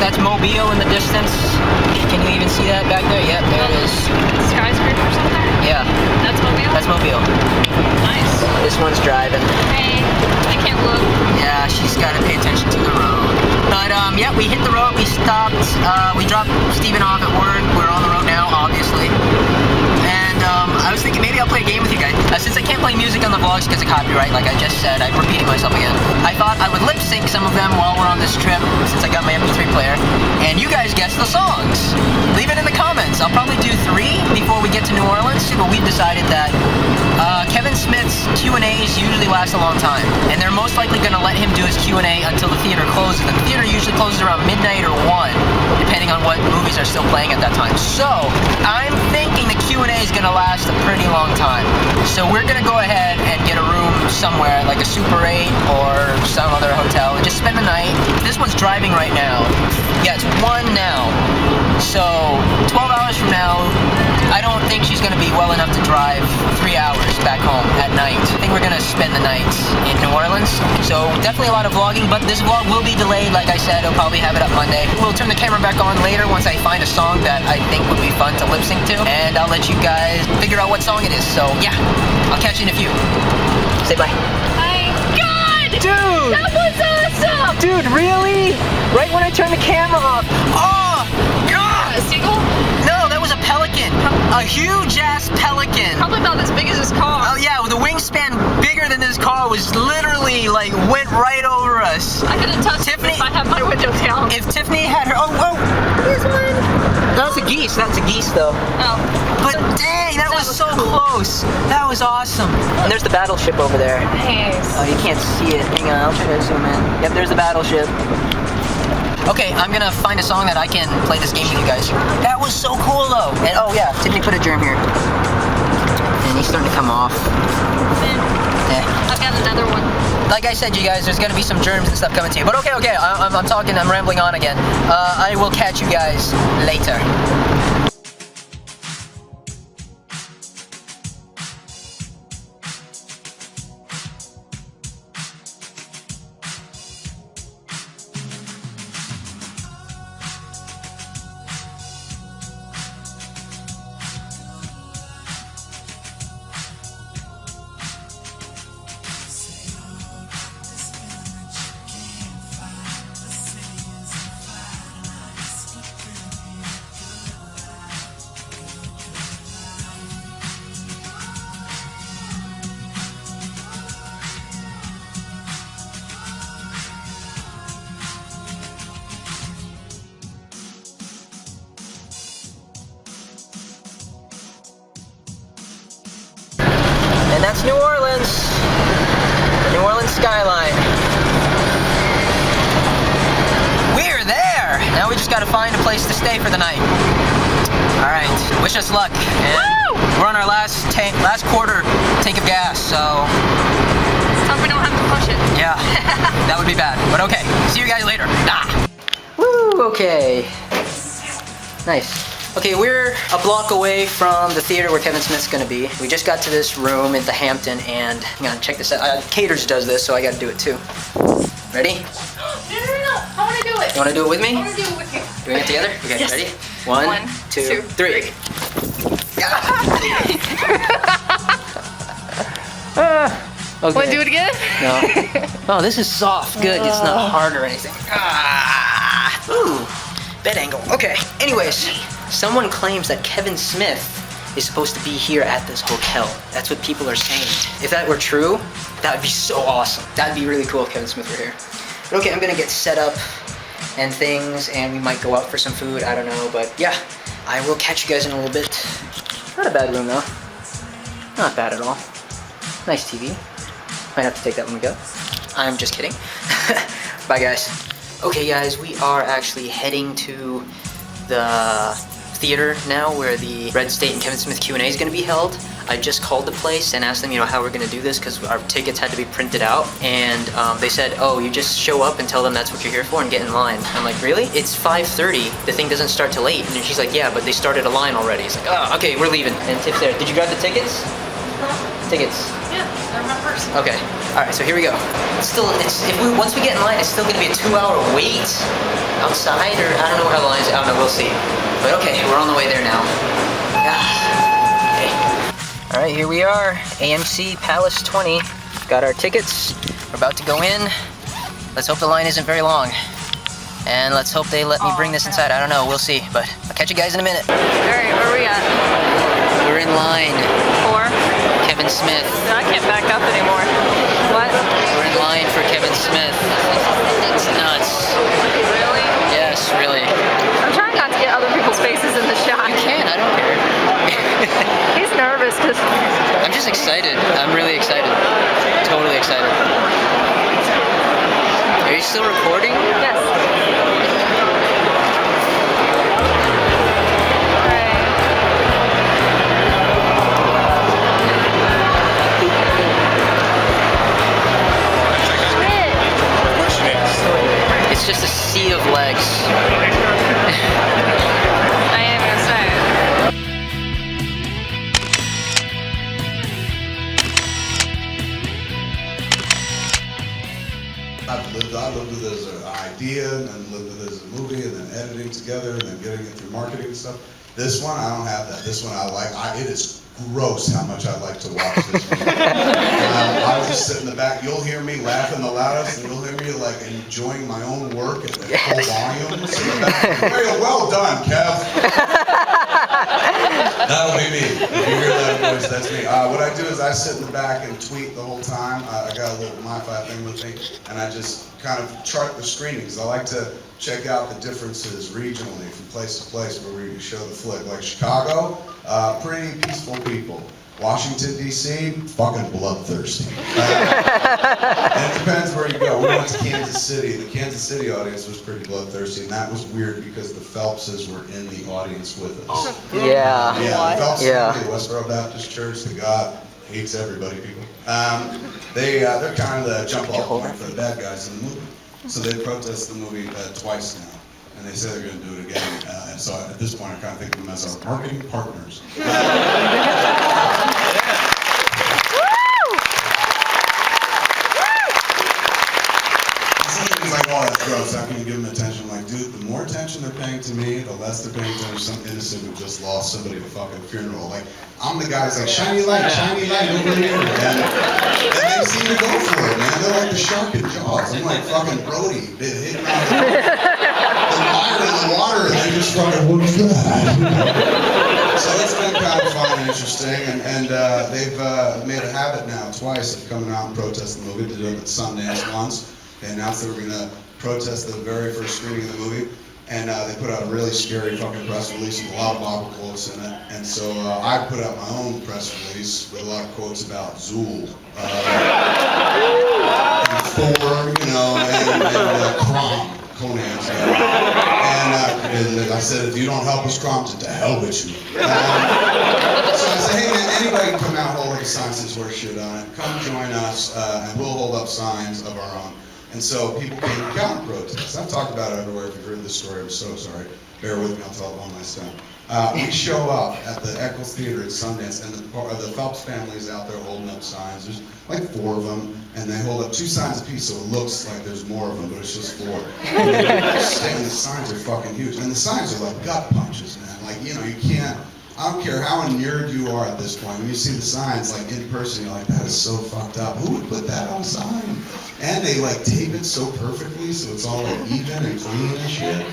That's Mobile in the distance. Can you even see that back there? Yep, there it is. Skyscraper or something? Yeah. That's Mobile? That's Mobile. Nice. This one's driving. Hey, I can't look. Yeah, she's got to pay attention to the road. But, yeah, we hit the road, we stopped, we dropped Steven off at work. We're on the road now, obviously. And, I was thinking maybe I'll play a game with you guys. Since I can't play music on the vlogs because of copyright, like I just said, I'm repeating myself again. I thought I would lip sync some of them while we're on this trip, since I got my MP3 player. And you guys guess the songs. Leave it in the comments. I'll probably do 3 before we get to New Orleans, but we've decided that Kevin Smith's Q&As usually last a long time. And they're most likely going to let him do his Q&A until the theater closes. And the theater usually closes around midnight or 1, depending on what movies are still playing at that time. So, I'm thinking the Q&A is going to last a pretty long time. So we're going to go ahead and get a room somewhere, like a Super 8 or some other hotel, and just spend the night. This one's driving right now. Yeah, it's 1 now. So, 12 hours from now, I don't think she's going to be well enough to drive 3 hours back home at night. I think we're going to spend the night in New Orleans. So, definitely a lot of vlogging, but this vlog will be delayed. Like I said, I'll probably have it up Monday. We'll turn the camera back on later once I find a song that I think would be fun to lip sync to. And I'll let you guys figure out what song it is. So, yeah, I'll catch you in a few. Say bye. My God! Dude! That was awesome! Dude, really? Right when I turned the camera off. Oh, God! A seagull? No, that was a pelican. A huge-ass pelican. Probably about as big as this car. Oh, yeah, the wingspan bigger than this car was literally, like, went right over us. I couldn't touch Tiffany- it if I had my window down. If Tiffany had her... Oh, here's one. That's a geese. That's a geese, though. Oh. But dang, that was so close. That was awesome. And there's the battleship over there. Nice. Oh, you can't see it. Hang on, I'll try to zoom in. Yep, there's the battleship. Okay, I'm gonna find a song that I can play this game with you guys. That was so cool, though. And oh yeah, Tiffany put a germ here. And he's starting to come off. Yeah. I've got another one. Like I said, you guys, there's gonna be some germs and stuff coming to you. But okay, I'm talking, I'm rambling on again. I will catch you guys later. And that's New Orleans. New Orleans skyline. We're there! Now we just gotta find a place to stay for the night. Alright, wish us luck. And we're on our last quarter tank of gas, so... Hope we don't have to push it. Yeah, that would be bad. But okay, see you guys later. Woo, okay. Nice. Okay, we're a block away from the theater where Kevin Smith's gonna be. We just got to this room at the Hampton, and hang on, check this out. Caters does this, so I gotta do it too. Ready? No. I wanna do it. You wanna do it with me? I wanna do it with you. Doing it together? Okay, Yes. ready? One, two, three. Okay. Wanna do it again? No. Oh, this is soft. Good. It's not hard or anything. Ooh. Bed angle. Okay. Anyways, someone claims that Kevin Smith is supposed to be here at this hotel. That's what people are saying. If that were true, that would be so awesome. That'd be really cool if Kevin Smith were here. But okay, I'm gonna get set up and things, and we might go out for some food. I don't know, but yeah, I will catch you guys in a little bit. Not a bad room though. Not bad at all. Nice TV. Might have to take that when we go. I'm just kidding. Bye guys. Okay guys, we are actually heading to the theater now where the Red State and Kevin Smith Q&A is going to be held. I just called the place and asked them, how we're going to do this because our tickets had to be printed out. And they said, oh, you just show up and tell them that's what you're here for and get in line. I'm like, really? It's 5:30. The thing doesn't start till 8. And she's like, yeah, but they started a line already. It's like, oh, okay, we're leaving. And Tiff's there. Did you grab the tickets? Tickets. Yeah, they're my purse. Okay. All right. So here we go. Once we get in line, it's still gonna be a 2-hour wait outside, or I don't know how the line's. I don't know. We'll see. But okay, we're on the way there now. Okay. All right, here we are. AMC Palace 20. Got our tickets. We're about to go in. Let's hope the line isn't very long. And let's hope they let me bring this inside. I don't know. We'll see. But I'll catch you guys in a minute. All right, where are we at? We're in line. For? Kevin Smith. No, I can't back up anymore. What? We're in line for Kevin Smith. It's nuts. Really? Yes, really. I'm trying not to get other people's faces in the shot. You can. I don't care. He's nervous because... I'm just excited. I'm really excited. Totally excited. Are you still recording? Yes. It's just a sea of legs. I am gonna say. I lived with it as an idea, and then lived with it as a movie, and then editing together, and then getting it through marketing and stuff. This one, I don't have that. This one, I like. It is gross how much I like to watch this movie. I was just sitting in the back. You'll hear me laughing the loudest, and you'll hear me like enjoying my own work at full volume. Very well done, Kev. That'll be me. If you hear that voice, that's me. What I do is I sit in the back and tweet the whole time. I got a little MiFi thing with me, and I just kind of chart the screenings. I like to check out the differences regionally from place to place where we show the flick. Like Chicago, pretty peaceful people. Washington, D.C., fucking bloodthirsty. And it depends where you go. We went to Kansas City. The Kansas City audience was pretty bloodthirsty, and that was weird because the Phelpses were in the audience with us. Yeah. Yeah, the Phelpses, Yeah. the Westboro Baptist Church, the God hates everybody people. They're kind of the jump-off point for the bad guys in the movie. So they protest the movie twice now. And they say they're going to do it again. And so at this point, I kind of think of them as our marketing partners. Something's like, oh, that's gross. How can you give them attention? Like, dude, the more attention they're paying to me, the less they're paying attention to some innocent who just lost somebody at a fucking funeral. Like, I'm the guy who's like, shiny light over here. And they seem to go for it, man. They're like the shark in Jaws. I'm like fucking Brody, hitting out the fire in the water, and they just fucking, what is that? So it's been kind of fun and interesting, and they've made a habit now twice of coming out and protesting the movie. They did it at Sundance once. They announced they were going to protest the very first screening of the movie, and they put out a really scary fucking press release with a lot of Bible quotes in it. And so I put out my own press release with a lot of quotes about Zool, and Thor, you know, and Crom, Conan's guy. And I said, if you don't help us, Crom, to hell with you. So I said, hey man, anybody can come out and hold up a sign that says wear shit on it. Come join us, and we'll hold up signs of our own. And so people came to counter protests. I've talked about it everywhere. If you've heard this story, I'm so sorry. Bear with me, I'll tell it one last time. We show up at the Eccles Theater at Sundance, and the Phelps family is out there holding up signs. There's like 4 of them, and they hold up 2 signs apiece, so it looks like there's more of them, but it's just 4. And the signs are fucking huge. And the signs are like gut punches, man. Like, you know, you can't, I don't care how inured you are at this point. When you see the signs, like in person, you're like, that is so fucked up. Who would put that on a sign? And they like tape it so perfectly, so it's all like even and clean and shit.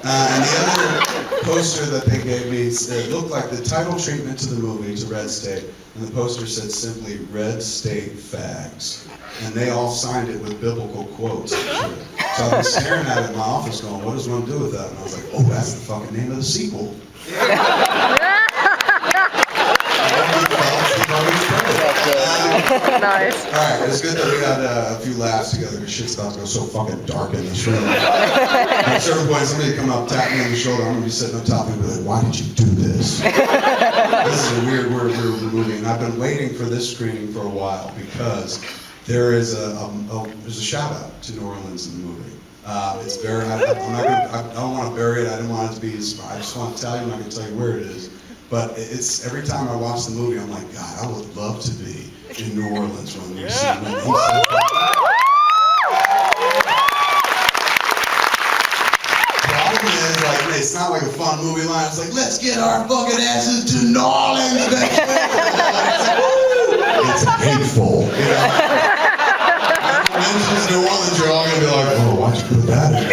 And the other poster that they gave me, it looked like the title treatment to the movie, to Red State. And the poster said simply, Red State Fags. And they all signed it with biblical quotes. So I've been staring at it in my office going, what does one do with that? And I was like, oh, that's the fucking name of the sequel. Nice. Alright, it's good that we had a few laughs together because shit's about to go so fucking dark in this room. At a certain point, somebody come up, tap me on the shoulder, I'm gonna be sitting up top and be like, why did you do this? This is a weird movie, and I've been waiting for this screening for a while because there is there's a shout out to New Orleans in the movie. It's very, I don't want to bury it, I didn't want it to be, I just want to tell you, I'm not going to tell you where it is. But it's every time I watch the movie, I'm like, God, I would love to be in New Orleans when we see when he said that. Problem is, like, it's not like a fun movie line. It's like, let's get our fucking asses to New Orleans next week. It's hateful, you know. When it mentions New Orleans, you're all gonna be like, oh, why'd you put that in?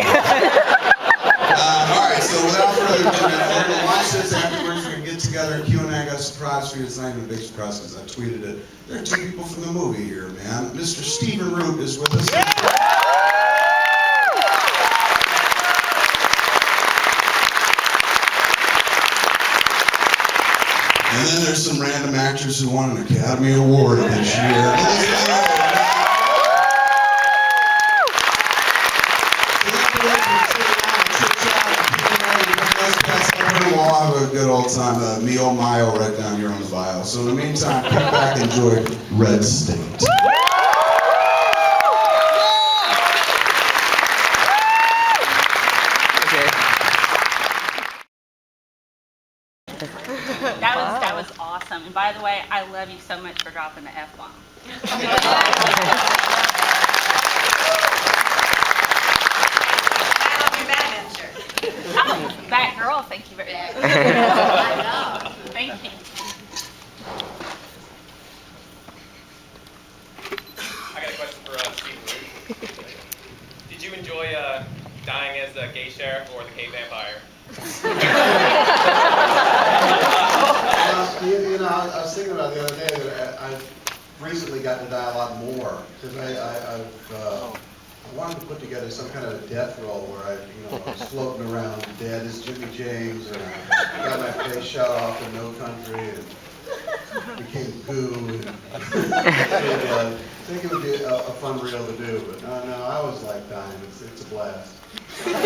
All right, so without further ado, we're gonna watch this afterwards. We're gonna get together and Q&A. I got a surprise for you. It's not even a big surprise because I tweeted it. There are two people from the movie here, man. Mr. Stephen Root is with us. And then there's some random actors who won an Academy Award this year. We'll have a good old time. Mio Mayo right down here on the bio. So in the meantime, come back and enjoy Red State. That was awesome. And by the way, I love you so much for dropping the F-bomb. Oh, that girl, thank you very much. Thank you. I got a question for Stephen Root. Did you enjoy dying as the gay sheriff or the gay vampire? You know, I was thinking about the other day that I've recently gotten to die a lot more because I wanted to put together some kind of a death roll where I was floating around dead as Jimmy James, or I got my face shot off in No Country and became goo. And I think it would be a fun reel to do, but no, I always like dying. It's a blast. It's more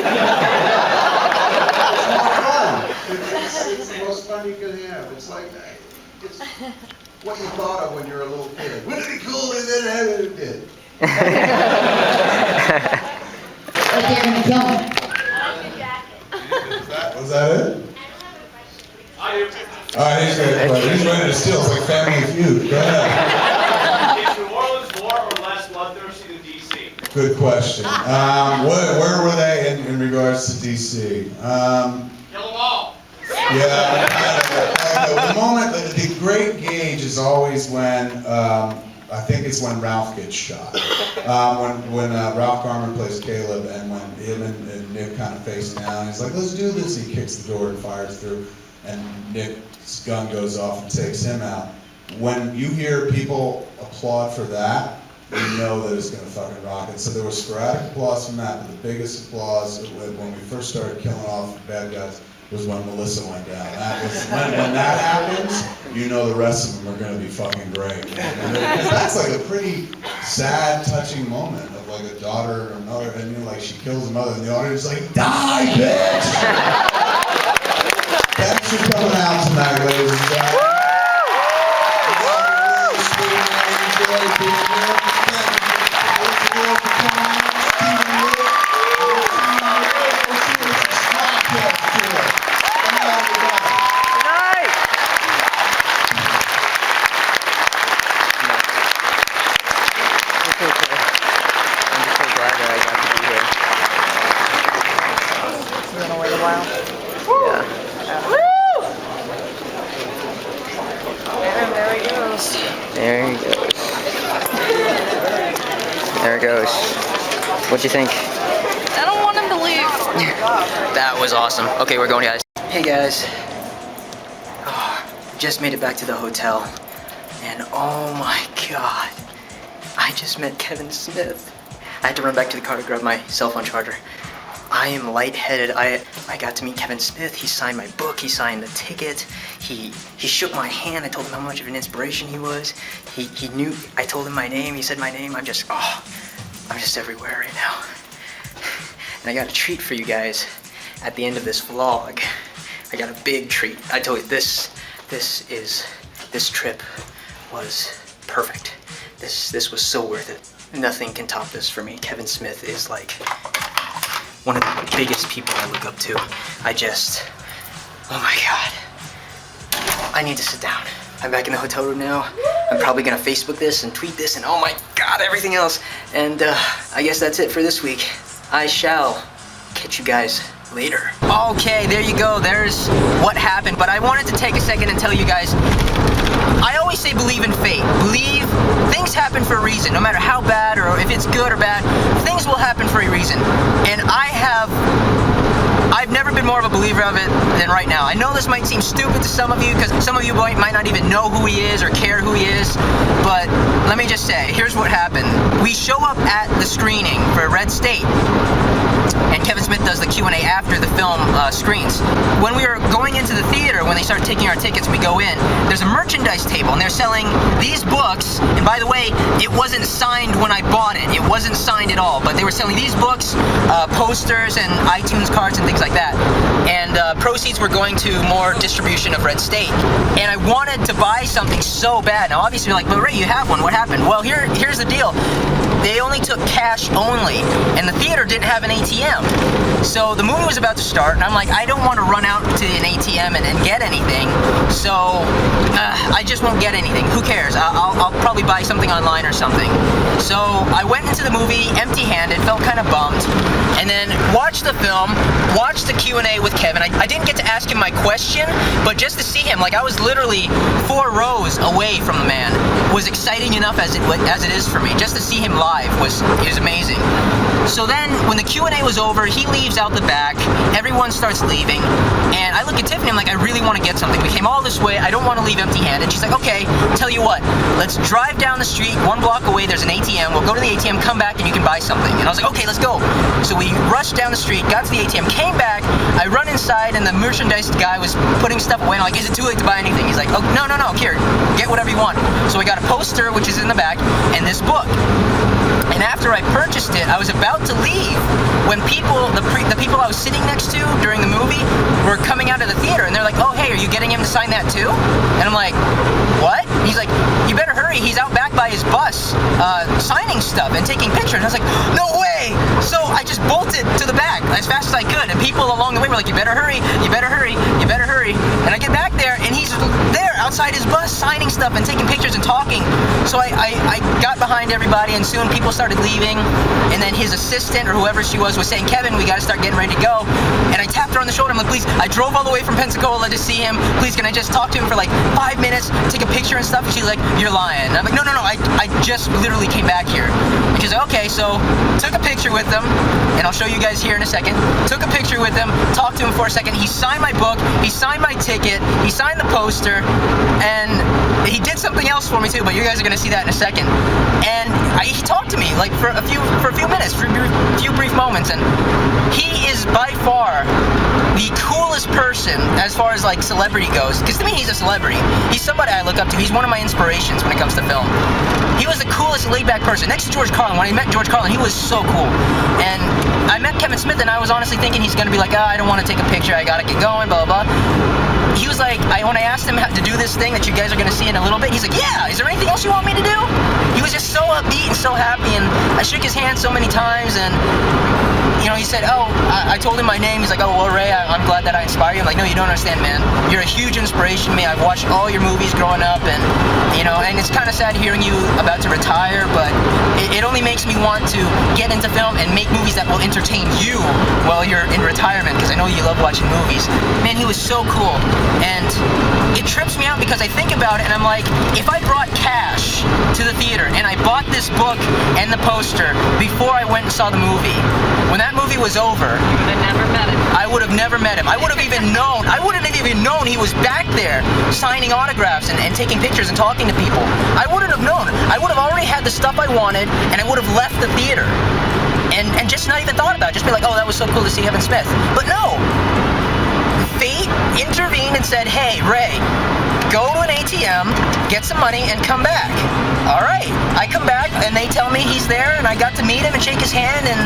fun. It's the most fun you can have. It's like, it's what you thought of when you were a little kid. Wouldn't it be cool if it did? But they're gonna kill me. Was that it? All right, he's ready to steal. It's like Family Feud. Go ahead. Is New Orleans more or less bloodthirsty than D.C.? Good question. Where were they in regards to DC? Kill them all. Yeah, the moment, the great gauge is always when, I think it's when Ralph gets shot. When Ralph Garman plays Caleb, and when him and Nick kind of face down, he's like, let's do this. He kicks the door and fires through, and Nick's gun goes off and takes him out. When you hear people applaud for that, you know that it's gonna fucking rock it. So there was sporadic applause from that, but the biggest applause when we first started killing off bad guys was when Melissa went down. That was when that happens, you know the rest of them are gonna be fucking great. That's like a pretty sad, touching moment of like a daughter or mother, and like she kills the mother, and the audience is like, die, bitch! Thanks for coming out tonight, ladies and gentlemen. There he goes. There it goes. What'd you think? I don't want him to leave. That was awesome. Okay, we're going, guys. Hey, guys. Oh, just made it back to the hotel. And oh my god. I just met Kevin Smith. I had to run back to the car to grab my cell phone charger. I am lightheaded. I got to meet Kevin Smith. He signed my book. He signed the ticket. He shook my hand. I told him how much of an inspiration he was. He knew. I told him my name. He said my name. I'm just everywhere right now. And I got a treat for you guys at the end of this vlog. I got a big treat. I told you this trip was perfect. This was so worth it. Nothing can top this for me. Kevin Smith is like one of the biggest people I look up to. Oh my god. I need to sit down. I'm back in the hotel room now. I'm probably gonna Facebook this and tweet this and oh my god, everything else. And I guess that's it for this week. I shall catch you guys later. Okay, there you go. There's what happened. But I wanted to take a second and tell you guys, I always say believe in fate. Believe things happen for a reason. No matter how bad or if it's good or bad, things will happen for a reason. And I've never been more of a believer of it than right now. I know this might seem stupid to some of you because some of you might not even know who he is or care who he is, but let me just say, here's what happened. We show up at the screening for Red State, and Kevin Smith does the Q&A after the film screens. When we were going into the theater, when they started taking our tickets, we go in, there's a merchandise table, and they're selling these books, and by the way, it wasn't signed when I bought it. It wasn't signed at all, but they were selling these books, posters, and iTunes cards, and things like that. And proceeds were going to more distribution of Red State. And I wanted to buy something so bad. Now, obviously, you're like, but Ray, you have one. What happened? Well, here's the deal. They only took cash only, and the theater didn't have an ATM. So the movie was about to start, and I'm like, I don't want to run out to an ATM and get anything, so I just won't get anything. Who cares? I'll probably buy something online or something. So I went into the movie empty-handed, felt kind of bummed, and then watched the film, watched the Q&A with Kevin. I didn't get to ask him my question, but just to see him, like I was literally 4 rows away from the man, was exciting enough as it is for me. Just to see him live was amazing. So then, when the Q&A was over, he leaves out the back, everyone starts leaving, and I look at Tiffany, I'm like, I really want to get something. We came all this way, I don't want to leave empty-handed. She's like, okay, tell you what, let's drive down the street, 1 block away, there's an ATM, we'll go to the ATM, come back, and you can buy something. And I was like, okay, let's go. So we rushed down the street, got to the ATM, came back, I run inside, and the merchandise guy was putting stuff away, and I'm like, is it too late to buy anything? He's like, oh, no, here, get whatever you want. So we got a poster, which is in the back, and this book. And after I purchased it, I was about to leave when the people I was sitting next to during the movie were coming out of the theater, and they're like, oh, hey, are you getting him to sign that too? And I'm like, what? He's like, you better hurry, he's out back by his bus signing stuff and taking pictures. And I was like, no way! So I just bolted to the back as fast as I could, and people along the way were like, you better hurry, you better hurry, you better hurry. And I get back there, and he's there outside his bus signing stuff and taking pictures and talking. So I got behind everybody, and soon people started leaving, and then his assistant or whoever she was saying, Kevin, we gotta start getting ready to go. And I tapped her on the shoulder, I'm like, please, I drove all the way from Pensacola to see him, please can I just talk to him for like 5 minutes, take a picture and stuff? And she's like, you're lying. And I'm like, no, I just literally came back here. And she's like, okay, so took a picture with him, and I'll show you guys here in a second. Took a picture with him, talked to him for a second, he signed my book, he signed my ticket, he signed the poster, and he did something else for me too, but you guys are gonna see that in a second. And he talked to me like for a few minutes, for a few brief moments, and he is by far the coolest person as far as like celebrity goes, because to me he's a celebrity. He's somebody I look up to. He's one of my inspirations when it comes to film. He was the coolest laid-back person next to George Carlin. When I met George Carlin, he was so cool. And I met Kevin Smith, and I was honestly thinking he's gonna be like, I don't want to take a picture, I gotta get going, blah blah blah. He was like, when I asked him to do this thing that you guys are gonna see in a little bit, he's like, yeah, is there anything else you want me to do? He was just so upbeat and so happy, and I shook his hand so many times, and you know, he said, I told him my name. He's like, oh, well, Ray, I'm glad that I inspire you. I'm like, no, you don't understand, man. You're a huge inspiration to me. I've watched all your movies growing up, and, you know, and it's kind of sad hearing you about to retire, but it only makes me want to get into film and make movies that will entertain you while you're in retirement, because I know you love watching movies. Man, he was so cool, and it trips me out because I think about it, and I'm like, if I brought cash to the theater, and I bought this book and the poster before I went and saw the movie, when that movie was over, You would have never met him. I would have never met him. I wouldn't have even known he was back there signing autographs and taking pictures and talking to people. I wouldn't have known. I would have already had the stuff I wanted, and I would have left the theater and just not even thought about it. Just be like, oh, that was so cool to see Kevin Smith. But no, fate intervened and said, hey, Ray, go to an ATM, get some money, and come back. All right, I come back, and they tell me he's there, and I got to meet him and shake his hand, and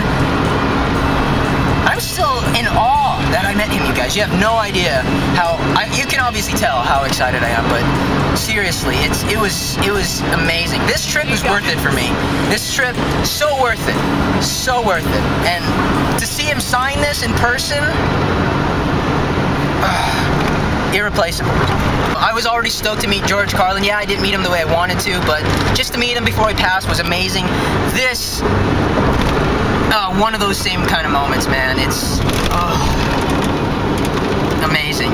I'm still in awe that I met him, you guys. You have no idea how, you can obviously tell how excited I am, but seriously, it was amazing. This trip was worth it for me. This trip, so worth it. So worth it. And to see him sign this in person, irreplaceable. I was already stoked to meet George Carlin. Yeah, I didn't meet him the way I wanted to, but just to meet him before he passed was amazing. This, one of those same kind of moments, man. It's amazing.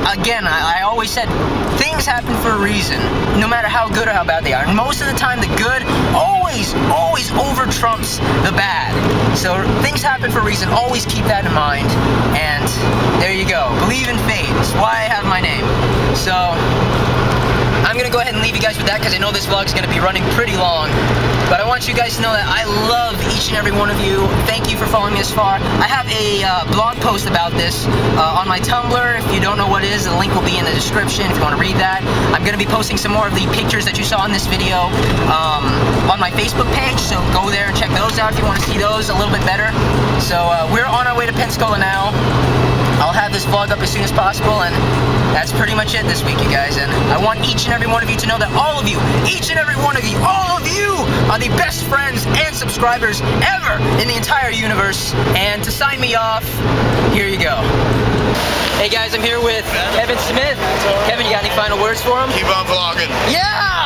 Again, I always said, things happen for a reason, no matter how good or how bad they are. And most of the time, the good always over trumps the bad. So things happen for a reason. Always keep that in mind. And there you go. Believe in fate. It's why I have my name. So I'm gonna go ahead and leave you guys with that because I know this vlog's gonna be running pretty long. But I want you guys to know that I love each and every one of you. Thank you for following me this far. I have a blog post about this on my Tumblr. If you don't know what it is, the link will be in the description if you want to read that. I'm going to be posting some more of the pictures that you saw in this video on my Facebook page, so go there and check those out if you want to see those a little bit better. So we're on our way to Pensacola now. I'll have this vlog up as soon as possible, and that's pretty much it this week, you guys. And I want each and every one of you to know that all of you, each and every one of you, all of you are the best friends and subscribers ever in the entire universe. And to sign me off, here you go. Hey guys, I'm here with Kevin Smith. Kevin, you got any final words for him? Keep on vlogging. Yeah!